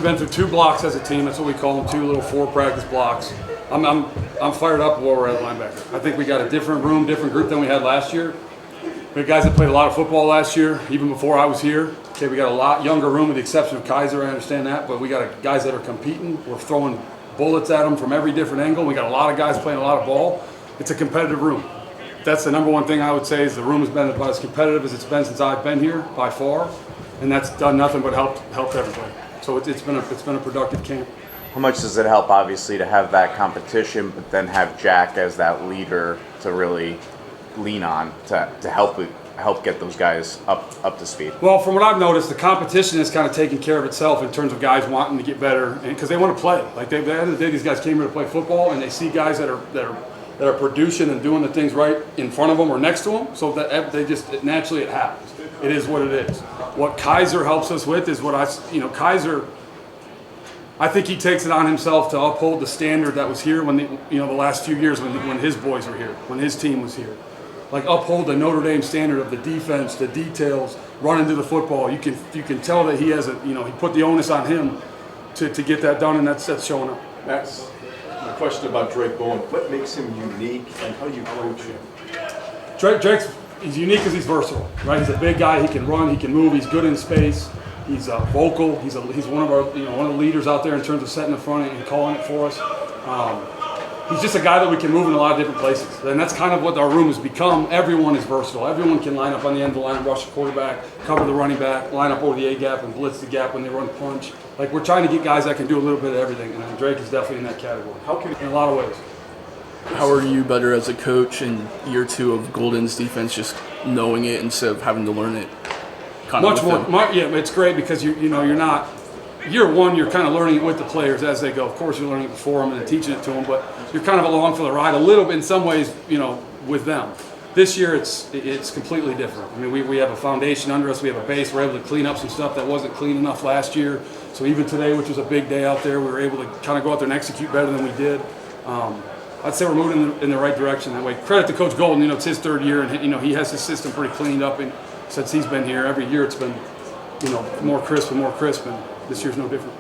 been through 2 blocks as a team. That's what we call them, 2 little 4 practice blocks. I'm fired up where we're at linebacker. I think we got a different room, different group than we had last year. We had guys that played a lot of football last year, even before I was here. Okay, we got a lot younger room with the exception of Kiser, I understand that, but we got guys that are competing. We're throwing bullets at them from every different angle. We got a lot of guys playing a lot of ball. It's a competitive room. That's the number one thing I would say is the room has been about as competitive as it's been since I've been here, by far, and that's done nothing but helped everybody. So it's been a productive camp. How much does it help, obviously, to have that competition, but then have Jack as that leader to really lean on to help get those guys up to speed? Well, from what I've noticed, the competition is kind of taking care of itself in terms of guys wanting to get better, and because they want to play. Like at the end of the day, these guys came here to play football, and they see guys that are producing and doing the things right in front of them or next to them. So that naturally it happens. It is what it is. What Kiser helps us with is Kiser. I think he takes it on himself to uphold the standard that was here when the last few years when his boys were here, when his team was here. Like uphold the Notre Dame standard of the defense, the details, running to the football. You can tell that he has he put the onus on him to get that done, and that's showing up. Max, a question about Drayk Bowen. What makes him unique, and how do you coach him? He's unique because he's versatile, right? He's a big guy. He can run. He can move. He's good in space. He's vocal. He's one of our one of the leaders out there in terms of setting the front and calling it for us. He's just a guy that we can move in a lot of different places, and that's kind of what our room has become. Everyone is versatile. Everyone can line up on the end of the line, rush the quarterback, cover the running back, line up over the A gap, and blitz the gap when they run punch. Like we're trying to get guys that can do a little bit of everything, and Drayk is definitely in that category. In a lot of ways. How are you better as a coach in year 2 of Golden's defense, just knowing it instead of having to learn it? Much more. Yeah, it's great because you're not. Year 1, you're kind of learning it with the players as they go. Of course, you're learning it before them and teaching it to them, but you're kind of along for the ride a little bit in some ways, with them. This year, it's completely different. I mean, we have a foundation under us. We have a base. We're able to clean up some stuff that wasn't clean enough last year. So even today, which was a big day out there, we were able to kind of go out there and execute better than we did. I'd say we're moving in the right direction that way. Credit to Coach Golden. It's his 3rd year, and he has his system pretty cleaned up. And since he's been here, every year it's been more crisp and more crisp. And this year's no different.